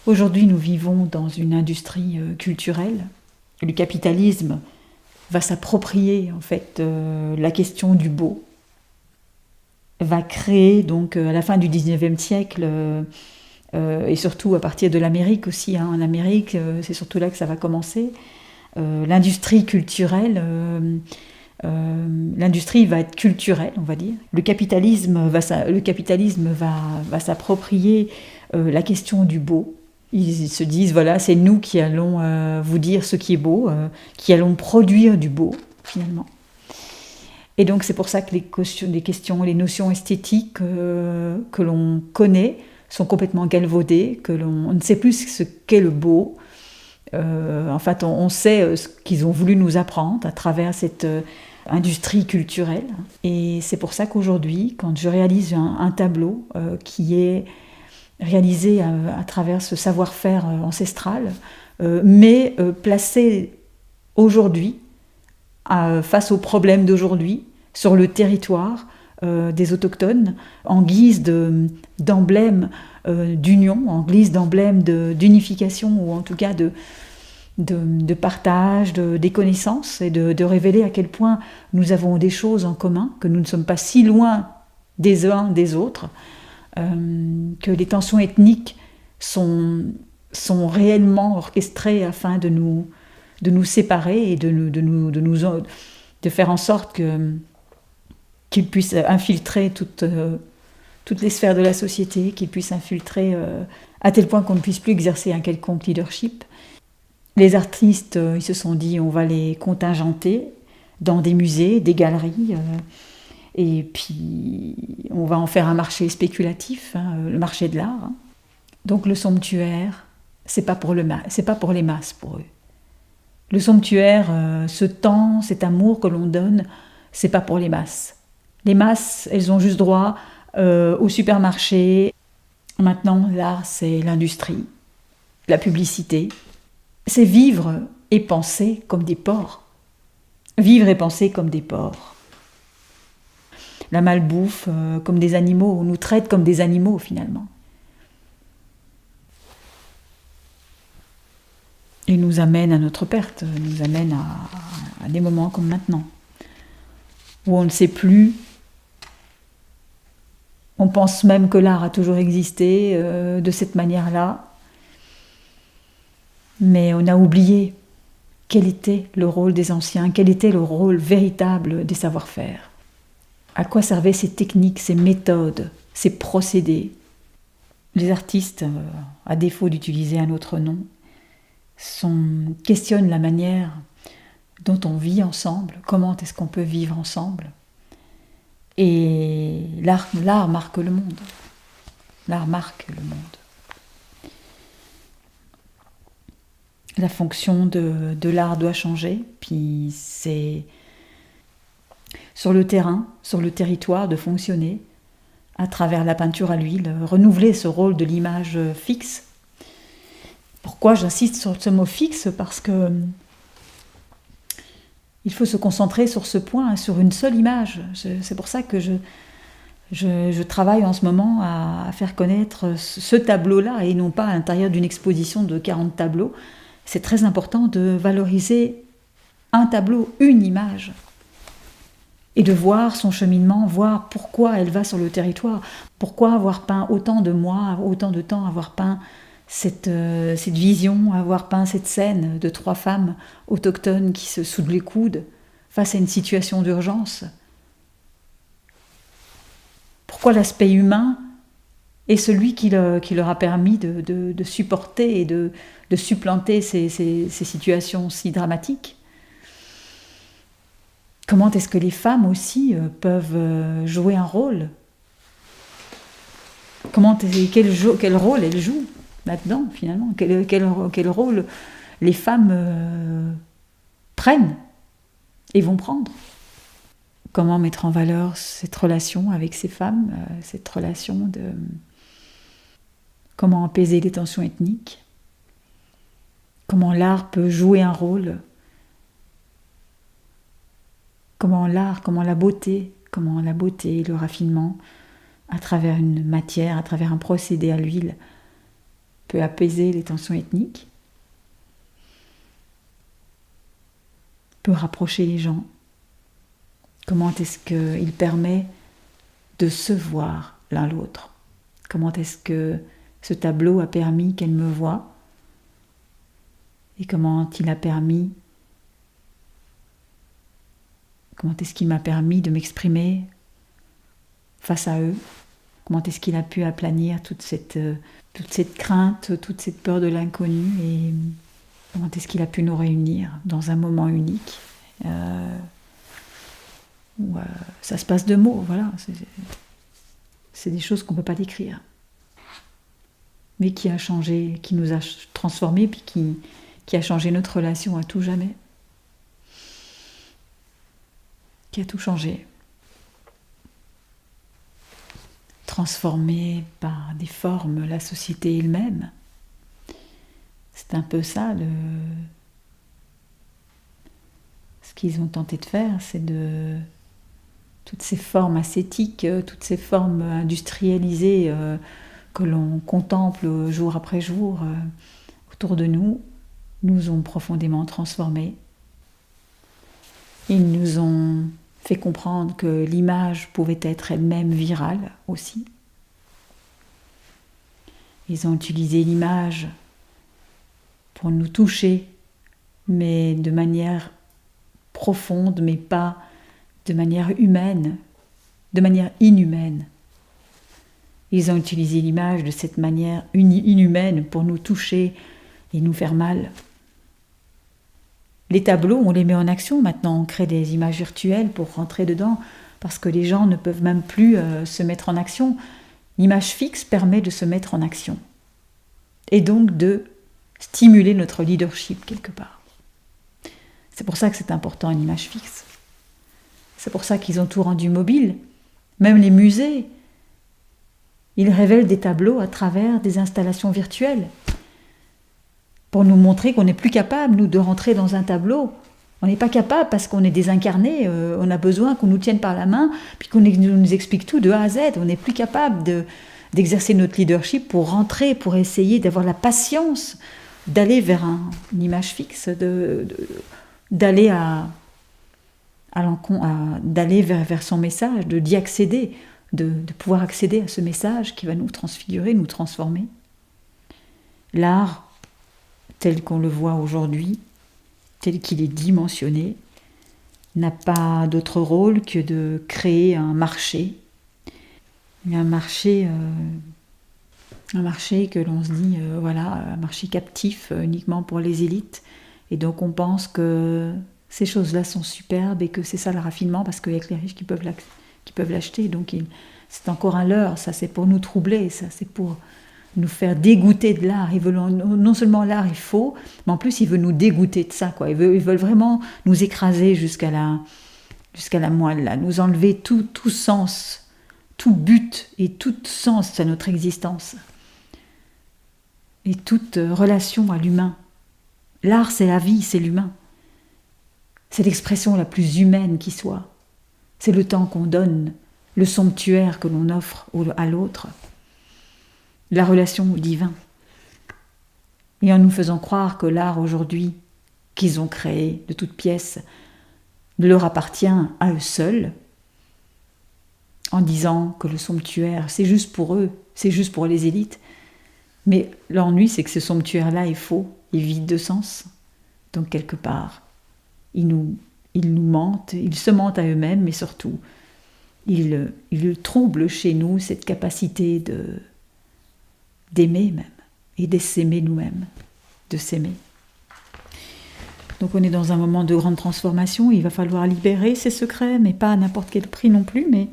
Aujourd'hui, nous vivons dans une industrie culturelle. Le capitalisme va s'approprier en fait la question du beau, va créer donc à la fin du 19e siècle et surtout à partir de l'Amérique aussi, en Amérique c'est surtout là que ça va commencer, l'industrie culturelle, l'industrie va être culturelle on va dire, le capitalisme va s'approprier la question du beau. Ils se disent, voilà, c'est nous qui allons vous dire ce qui est beau, qui allons produire du beau, finalement. Et donc, c'est pour ça que les notions esthétiques que l'on connaît sont complètement galvaudées, on ne sait plus ce qu'est le beau. En fait, on sait ce qu'ils ont voulu nous apprendre à travers cette industrie culturelle. Et c'est pour ça qu'aujourd'hui, quand je réalise un tableau qui est réalisé à travers ce savoir-faire ancestral, mais placé aujourd'hui, face aux problèmes d'aujourd'hui, sur le territoire des autochtones, en guise d'emblème d'union, en guise d'emblème d'unification, ou en tout cas de partage, des connaissances, et de révéler à quel point nous avons des choses en commun, que nous ne sommes pas si loin des uns des autres, que les tensions ethniques sont réellement orchestrées afin de nous séparer et de faire en sorte qu'ils puissent infiltrer toutes les sphères de la société, qu'ils puissent infiltrer à tel point qu'on ne puisse plus exercer un quelconque leadership. Les artistes, ils se sont dit, on va les contingenter dans des musées, des galeries, et puis on va en faire un marché spéculatif, le marché de l'art. Donc le somptuaire, c'est pas pour les masses pour eux. Le somptuaire, ce temps, cet amour que l'on donne, c'est pas pour les masses. Les masses, elles ont juste droit au supermarché. Maintenant, l'art, c'est l'industrie, la publicité. C'est vivre et penser comme des porcs. Vivre et penser comme des porcs. La malbouffe, comme des animaux, on nous traite comme des animaux finalement. Et nous amène à notre perte, nous amène à des moments comme maintenant, où on ne sait plus, on pense même que l'art a toujours existé de cette manière-là, mais on a oublié quel était le rôle des anciens, quel était le rôle véritable des savoir-faire. À quoi servaient ces techniques, ces méthodes, ces procédés ? Les artistes, à défaut d'utiliser un autre nom, questionnent la manière dont on vit ensemble, comment est-ce qu'on peut vivre ensemble. Et l'art marque le monde. L'art marque le monde. La fonction de l'art doit changer, puis c'est sur le terrain, sur le territoire, de fonctionner à travers la peinture à l'huile, renouveler ce rôle de l'image fixe. Pourquoi j'insiste sur ce mot fixe ? Parce que il faut se concentrer sur ce point, sur une seule image. C'est pour ça que je travaille en ce moment à faire connaître ce tableau-là, et non pas à l'intérieur d'une exposition de 40 tableaux. C'est très important de valoriser un tableau, une image. et de voir son cheminement, voir pourquoi elle va sur le territoire, pourquoi avoir peint autant de mois, autant de temps, avoir peint cette vision, avoir peint cette scène de 3 femmes autochtones qui se soudent les coudes face à une situation d'urgence. Pourquoi l'aspect humain est celui qui leur a permis de supporter et de supplanter ces situations si dramatiques. Comment est-ce que les femmes aussi peuvent jouer un rôle? Quel rôle elles jouent là-dedans, finalement? Quel rôle les femmes prennent et vont prendre? Comment mettre en valeur cette relation avec ces femmes, cette relation de... Comment apaiser les tensions ethniques? Comment l'art peut jouer un rôle? Comment l'art, comment la beauté, le raffinement, à travers une matière, à travers un procédé à l'huile, peut apaiser les tensions ethniques, peut rapprocher les gens. Comment est-ce qu'il permet de se voir l'un l'autre? Comment est-ce que ce tableau a permis qu'elle me voie? Et comment est-ce qu'il m'a permis de m'exprimer face à eux? Comment est-ce qu'il a pu aplanir toute cette crainte, toute cette peur de l'inconnu, et comment est-ce qu'il a pu nous réunir dans un moment unique où ça se passe de mots, voilà. C'est des choses qu'on ne peut pas décrire, mais qui a changé, qui nous a transformés, puis qui a changé notre relation à tout jamais, qui a tout changé. Transformé par des formes la société elle-même. C'est un peu ça, ce qu'ils ont tenté de faire, c'est de... Toutes ces formes ascétiques, toutes ces formes industrialisées que l'on contemple jour après jour autour de nous, nous ont profondément transformés. Ils nous ont fait comprendre que l'image pouvait être elle-même virale aussi. Ils ont utilisé l'image pour nous toucher, mais de manière profonde, mais pas de manière humaine, de manière inhumaine. Ils ont utilisé l'image de cette manière inhumaine pour nous toucher et nous faire mal. Les tableaux, on les met en action maintenant, on crée des images virtuelles pour rentrer dedans, parce que les gens ne peuvent même plus se mettre en action. L'image fixe permet de se mettre en action, et donc de stimuler notre leadership quelque part. C'est pour ça que c'est important une image fixe. C'est pour ça qu'ils ont tout rendu mobile. Même les musées, ils révèlent des tableaux à travers des installations virtuelles, pour nous montrer qu'on n'est plus capable, nous, de rentrer dans un tableau. On n'est pas capable parce qu'on est désincarné, on a besoin qu'on nous tienne par la main, puis qu'on nous explique tout de A à Z. On n'est plus capable d'exercer notre leadership pour rentrer, pour essayer d'avoir la patience d'aller vers une image fixe, d'aller d'aller vers son message, d'y accéder, de pouvoir accéder à ce message qui va nous transfigurer, nous transformer. L'art, tel qu'on le voit aujourd'hui, tel qu'il est dimensionné, n'a pas d'autre rôle que de créer un marché. Un marché que l'on se dit, un marché captif uniquement pour les élites. Et donc on pense que ces choses-là sont superbes et que c'est ça le raffinement, parce qu'il n'y a que les riches qui peuvent l'acheter. Donc c'est encore un leurre, ça c'est pour nous troubler, ça c'est pour nous faire dégoûter de l'art. Ils veulent, non seulement l'art est faux, mais en plus ils veulent nous dégoûter de ça, quoi. Ils veulent vraiment nous écraser jusqu'à la moelle, là, nous enlever tout sens, tout but et tout sens à notre existence. Et toute relation à l'humain. L'art, c'est la vie, c'est l'humain. C'est l'expression la plus humaine qui soit. C'est le temps qu'on donne, le sanctuaire que l'on offre à l'autre. La relation au divin. Et en nous faisant croire que l'art aujourd'hui, qu'ils ont créé de toutes pièces, leur appartient à eux seuls, en disant que le somptuaire, c'est juste pour eux, c'est juste pour les élites. Mais l'ennui, c'est que ce somptuaire-là est faux, est vide de sens. Donc quelque part, ils nous mentent, ils se mentent à eux-mêmes, mais surtout, ils troublent chez nous cette capacité d'aimer même, et de s'aimer nous-mêmes, de s'aimer. Donc on est dans un moment de grande transformation, il va falloir libérer ces secrets, mais pas à n'importe quel prix non plus, mais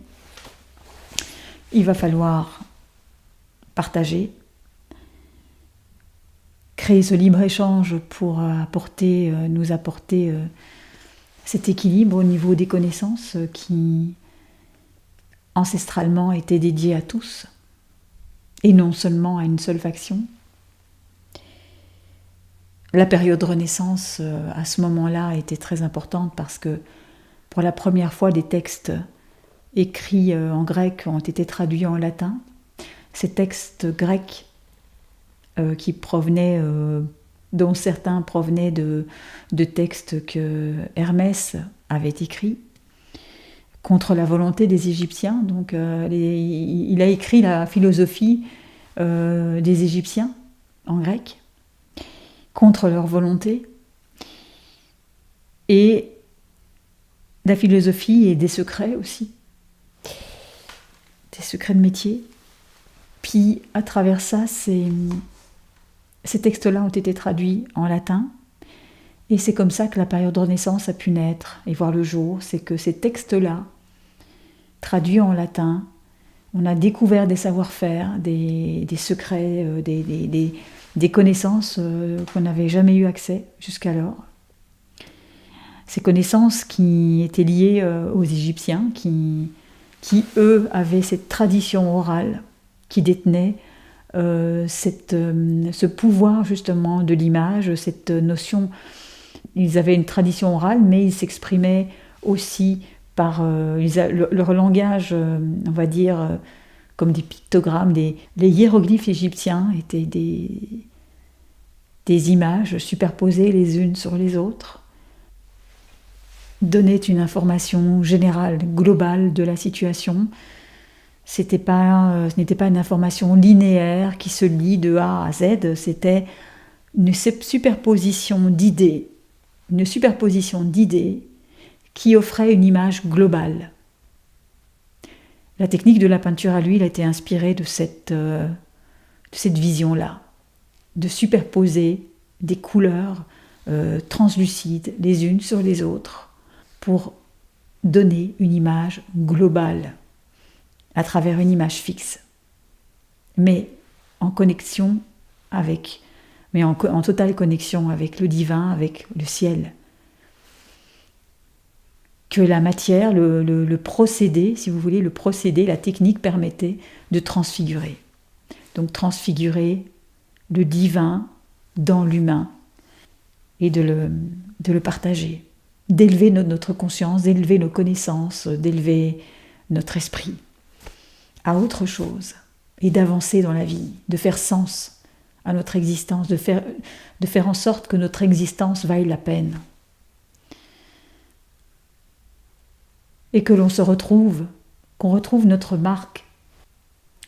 il va falloir partager, créer ce libre-échange pour nous apporter cet équilibre au niveau des connaissances qui ancestralement étaient dédiées à tous, et non seulement à une seule faction. La période de Renaissance, à ce moment-là, était très importante parce que pour la première fois, des textes écrits en grec ont été traduits en latin. Ces textes grecs qui provenaient, dont certains provenaient de textes que Hermès avait écrits contre la volonté des Égyptiens. Donc, il a écrit la philosophie des Égyptiens en grec, contre leur volonté, et la philosophie et des secrets aussi, des secrets de métier. Puis à travers ça, ces textes-là ont été traduits en latin, et c'est comme ça que la période de Renaissance a pu naître et voir le jour. C'est que ces textes-là, traduits en latin, on a découvert des savoir-faire, des secrets, des connaissances qu'on n'avait jamais eu accès jusqu'alors. Ces connaissances qui étaient liées aux Égyptiens, qui eux avaient cette tradition orale, qui détenaient ce pouvoir justement de l'image, cette notion. Ils avaient une tradition orale, mais ils s'exprimaient aussi par leur langage, on va dire, comme des pictogrammes. Les hiéroglyphes égyptiens étaient des images superposées les unes sur les autres, donnaient une information générale, globale de la situation. Ce n'était pas une information linéaire qui se lit de A à Z, c'était une superposition d'idées qui offrait une image globale. La technique de la peinture à l'huile a été inspirée de cette vision-là, de superposer des couleurs translucides les unes sur les autres pour donner une image globale à travers une image fixe, mais en totale connexion avec le divin, avec le ciel. Que la matière, le procédé, si vous voulez, la technique permettait de transfigurer. Donc transfigurer le divin dans l'humain et de le partager, d'élever notre conscience, d'élever nos connaissances, d'élever notre esprit à autre chose et d'avancer dans la vie, de faire sens à notre existence, de faire en sorte que notre existence vaille la peine. Et que l'on se retrouve, qu'on retrouve notre marque,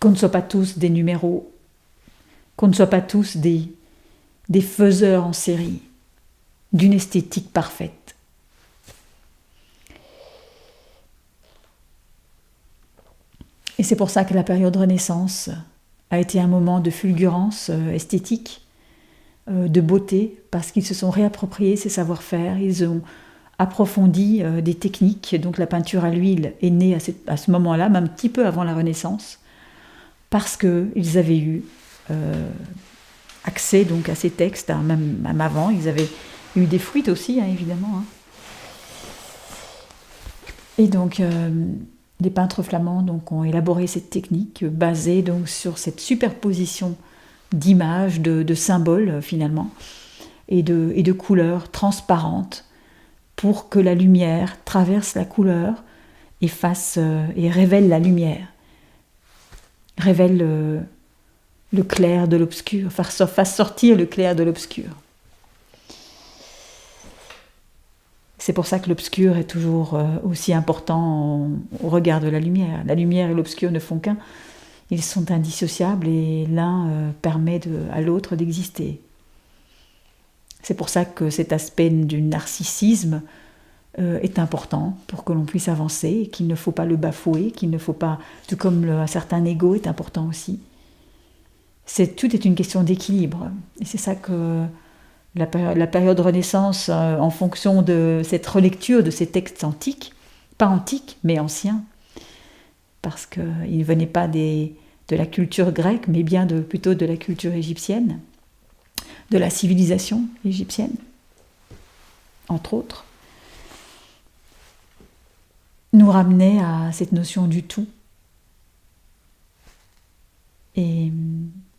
qu'on ne soit pas tous des numéros, qu'on ne soit pas tous des faiseurs en série, d'une esthétique parfaite. Et c'est pour ça que la période Renaissance a été un moment de fulgurance esthétique, de beauté, parce qu'ils se sont réappropriés ces savoir-faire, ils ont approfondi des techniques. Donc la peinture à l'huile est née à ce moment-là, même un petit peu avant la Renaissance, parce qu'ils avaient eu accès donc à ces textes, même avant. Ils avaient eu des fuites aussi, évidemment. Et donc les peintres flamands ont élaboré cette technique basée donc sur cette superposition d'images, de symboles finalement, et de couleurs transparentes, pour que la lumière traverse la couleur et révèle la lumière, révèle le clair de l'obscur, fasse sortir le clair de l'obscur. C'est pour ça que l'obscur est toujours aussi important au regard de la lumière. La lumière et l'obscur ne font qu'un. Ils sont indissociables et l'un permet à l'autre d'exister. C'est pour ça que cet aspect du narcissisme est important pour que l'on puisse avancer, et qu'il ne faut pas le bafouer, qu'il ne faut pas, tout comme un certain ego est important aussi. Tout est une question d'équilibre. Et c'est ça que la période Renaissance, en fonction de cette relecture de ces textes antiques, pas antiques, mais anciens, parce qu'ils ne venaient pas de la culture grecque, mais bien plutôt de la culture égyptienne, de la civilisation égyptienne, entre autres, nous ramenait à cette notion du tout. Et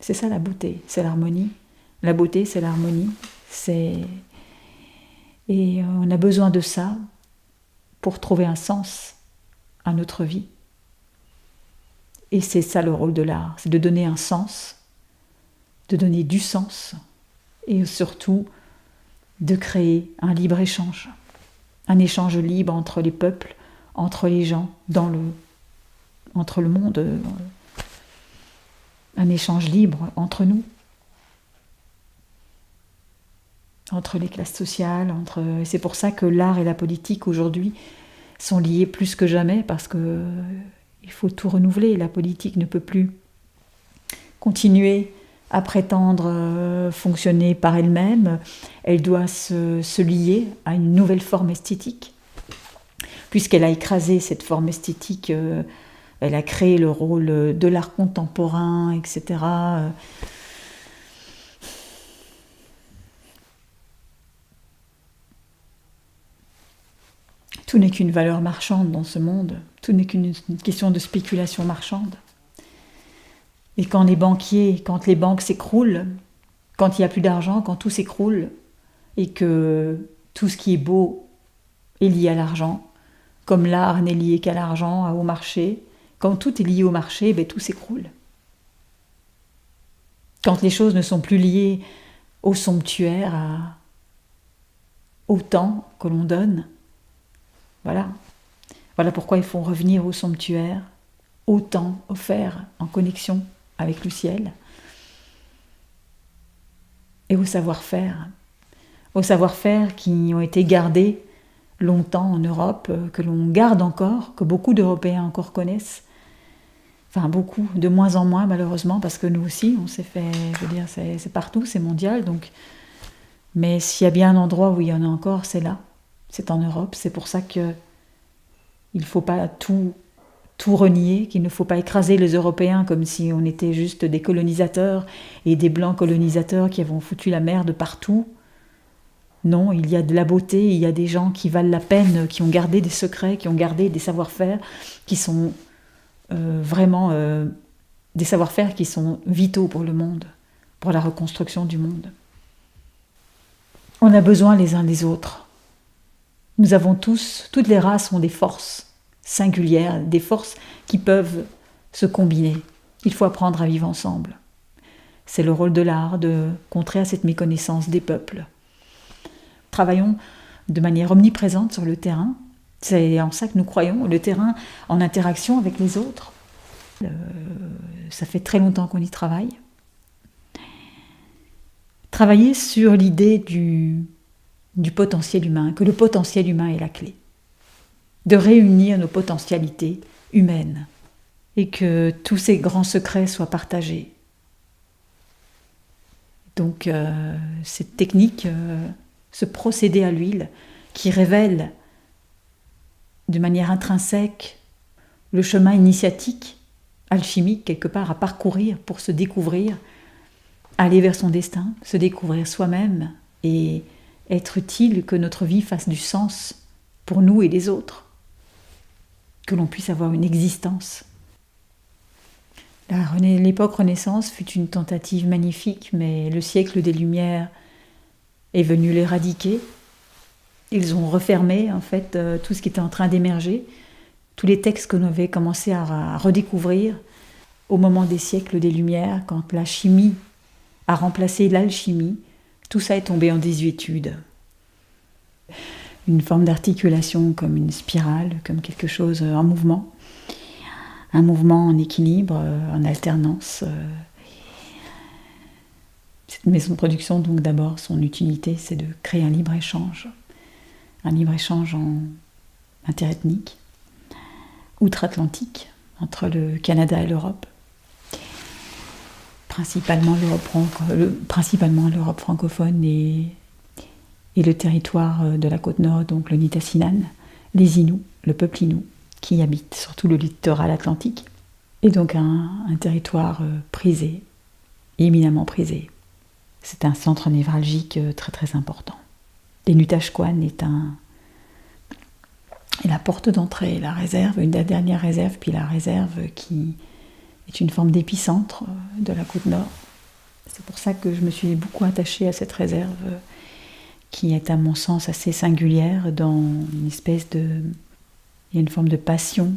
c'est ça la beauté, c'est l'harmonie. La beauté, c'est l'harmonie. Et on a besoin de ça pour trouver un sens à notre vie. Et c'est ça le rôle de l'art, c'est de donner un sens, de donner du sens, et surtout de créer un libre-échange, un échange libre entre les peuples, entre les gens, entre le monde, un échange libre entre nous, entre les classes sociales, et c'est pour ça que l'art et la politique aujourd'hui sont liés plus que jamais, parce que il faut tout renouveler. La politique ne peut plus continuer à prétendre fonctionner par elle-même. Elle doit se lier à une nouvelle forme esthétique. Puisqu'elle a écrasé cette forme esthétique, elle a créé le rôle de l'art contemporain, etc. Tout n'est qu'une valeur marchande dans ce monde, tout n'est qu'une question de spéculation marchande. Et quand les banques s'écroulent, quand il n'y a plus d'argent, quand tout s'écroule, et que tout ce qui est beau est lié à l'argent, comme l'art n'est lié qu'à l'argent, au marché, quand tout est lié au marché, tout s'écroule. Quand les choses ne sont plus liées au somptuaire, au temps que l'on donne, voilà pourquoi il faut revenir au somptuaire, au temps offert en connexion avec le ciel, et au savoir-faire qui ont été gardés longtemps en Europe, que l'on garde encore, que beaucoup d'Européens encore connaissent. Enfin beaucoup, de moins en moins malheureusement, parce que nous aussi, on s'est fait, c'est partout, c'est mondial, donc. Mais s'il y a bien un endroit où il y en a encore, c'est là, c'est en Europe. C'est pour ça que il ne faut pas tout renier, qu'il ne faut pas écraser les Européens comme si on était juste des colonisateurs et des blancs colonisateurs qui avaient foutu la merde partout. Non, il y a de la beauté, il y a des gens qui valent la peine, qui ont gardé des secrets, qui ont gardé des savoir-faire, qui sont vraiment des savoir-faire qui sont vitaux pour le monde, pour la reconstruction du monde. On a besoin les uns des autres. Nous avons toutes les races ont des forces singulières, des forces qui peuvent se combiner. Il faut apprendre à vivre ensemble. C'est le rôle de l'art de contrer à cette méconnaissance des peuples. Travaillons de manière omniprésente sur le terrain. C'est en ça que nous croyons, le terrain en interaction avec les autres. Ça fait très longtemps qu'on y travaille. Travailler sur l'idée du potentiel humain, que le potentiel humain est la clé. De réunir nos potentialités humaines et que tous ces grands secrets soient partagés. Donc cette technique, ce procédé à l'huile qui révèle de manière intrinsèque le chemin initiatique, alchimique quelque part à parcourir pour se découvrir, aller vers son destin, se découvrir soi-même et être utile, que notre vie fasse du sens pour nous et les autres, que l'on puisse avoir une existence. L'époque Renaissance fut une tentative magnifique, mais le siècle des Lumières est venu l'éradiquer. Ils ont refermé en fait tout ce qui était en train d'émerger, tous les textes que l'on avait commencé à redécouvrir au moment des siècles des Lumières, quand la chimie a remplacé l'alchimie, tout ça est tombé en désuétude. une forme d'articulation comme une spirale, comme quelque chose en mouvement. Un mouvement en équilibre, en alternance. Cette maison de production, donc d'abord, son utilité, c'est de créer un libre-échange interethnique, outre-Atlantique, entre le Canada et l'Europe. Principalement l'Europe francophone et le territoire de la côte nord, donc le Nitassinan, les Inuits, le peuple Innu, qui habite surtout le littoral atlantique, et donc un territoire prisé, éminemment prisé. C'est un centre névralgique très très important. Les Nutashquan est la porte d'entrée, la réserve, une des dernières réserves, puis la réserve qui est une forme d'épicentre de la côte nord. C'est pour ça que je me suis beaucoup attachée à cette réserve qui est à mon sens assez singulière dans une espèce de... Il y a une forme de passion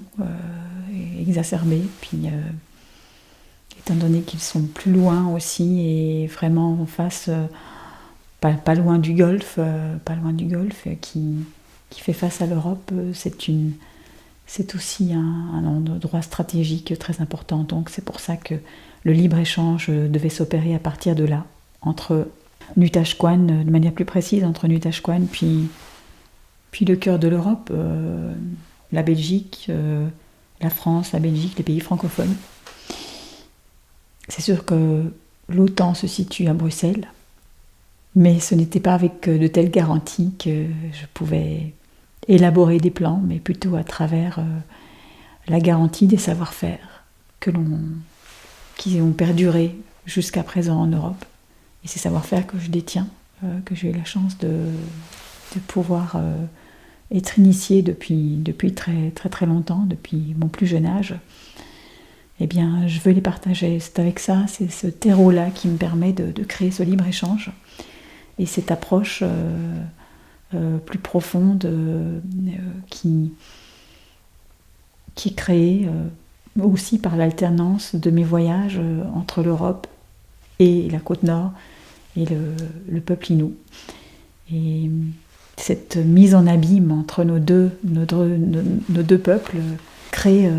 exacerbée, puis étant donné qu'ils sont plus loin aussi et vraiment en face, pas loin du Golfe, qui fait face à l'Europe, c'est aussi un endroit stratégique très important. Donc c'est pour ça que le libre-échange devait s'opérer à partir de là, entre Nutashquan, de manière plus précise, entre Nutashquan puis le cœur de l'Europe, la Belgique, la France, la Belgique, les pays francophones. C'est sûr que l'OTAN se situe à Bruxelles, mais ce n'était pas avec de telles garanties que je pouvais élaborer des plans, mais plutôt à travers la garantie des savoir-faire qui ont perduré jusqu'à présent en Europe. Et ces savoir-faire que je détiens, que j'ai eu la chance de pouvoir être initiée depuis très très très longtemps, depuis mon plus jeune âge, eh bien je veux les partager. C'est avec ça, c'est ce terreau-là qui me permet de créer ce libre-échange et cette approche plus profonde qui est créée aussi par l'alternance de mes voyages entre l'Europe et la côte nord et le peuple Innu. Et cette mise en abîme entre nos deux peuples crée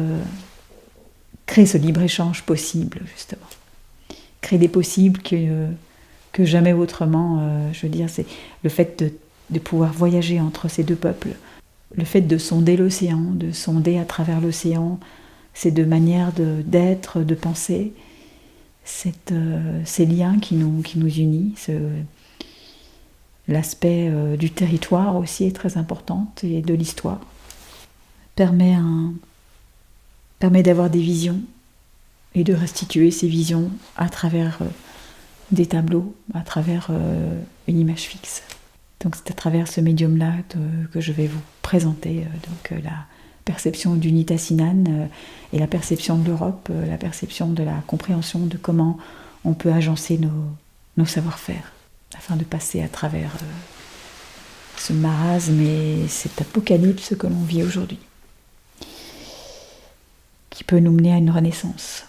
ce libre-échange possible, justement. Crée des possibles que jamais autrement. Je veux dire, c'est le fait de pouvoir voyager entre ces deux peuples, le fait de sonder l'océan, de sonder à travers l'océan ces deux manières d'être, de penser, ces liens qui nous unissent. L'aspect du territoire aussi est très important et de l'histoire. Permet d'avoir des visions et de restituer ces visions à travers des tableaux, à travers une image fixe. Donc c'est à travers ce médium-là que je vais vous présenter la perception du Nitassinan et la perception de l'Europe, la perception de la compréhension de comment on peut agencer nos savoir-faire afin de passer à travers ce marasme et cet apocalypse que l'on vit aujourd'hui, qui peut nous mener à une renaissance.